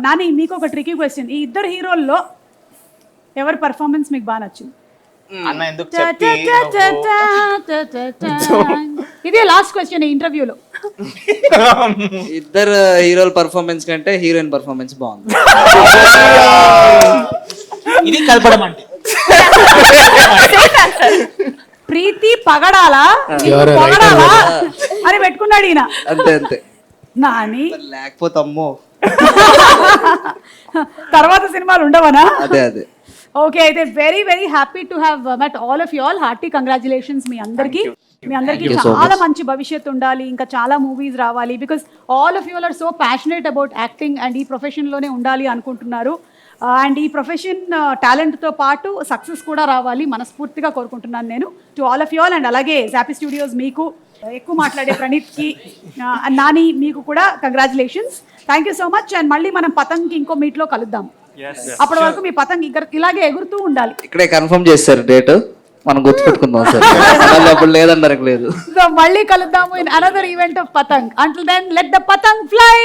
నాని మీకు ఒక ట్రికీ క్వశ్చన్. ఈ ఇద్దరు హీరోల్లో ఎవరి పర్ఫార్మెన్స్ మీకు బాగా నచ్చింది? అన్న ఎందుకు ఇదే లాస్ట్ క్వశ్చన్ ఈ ఇంటర్వ్యూలో. ఇద్దరు హీరోల పర్ఫార్మెన్స్ కంటే హీరోయిన్ పర్ఫార్మెన్స్ బాగుంది. ఇది కలపడం అంటే ప్రీతి పగడాలా పొగడాలా అని పెట్టుకున్నాడు ఈయన. అంతే అంతే నాని, లేకపోతే అమ్మో తర్వాత సినిమాలు ఉండవనా? అదే అదే. ఓకే, అయితే very very happy to have met all of you all. Hearty congratulations మీ అందరికీ. మీ అందరికీ చాలా మంచి భవిష్యత్తు ఉండాలి, ఇంకా చాలా మూవీస్ రావాలి, because all of you all are so passionate about acting and ఈ ప్రొఫెషన్లోనే ఉండాలి అనుకుంటున్నారు. అండ్ ఈ ప్రొఫెషన్ టాలెంట్తో పాటు సక్సెస్ కూడా రావాలి మనస్ఫూర్తిగా కోరుకుంటున్నాను నేను to all of you all. And అలాగే జాపీ స్టూడియోస్ మీకు, ఎక్కువ మాట్లాడే ప్రణీత్కి, నాని మీకు కూడా congratulations. Thank you so much. And మళ్ళీ మనం పతంగ్కి ఇంకో మీట్లో కలుద్దాం. అప్పటి వరకు మీ పతంగ్ ఇలాగే ఎగురుతూ ఉండాలి. ఇక్కడే కన్ఫర్మ్ చేస్తారు డేట్, మనం గుర్తుపెట్టుకుందాం సార్. అప్పుడు లేదన్నారు లేదు. సో మళ్ళీ కలుద్దాము in another event of Patang. Until then let the Patang fly.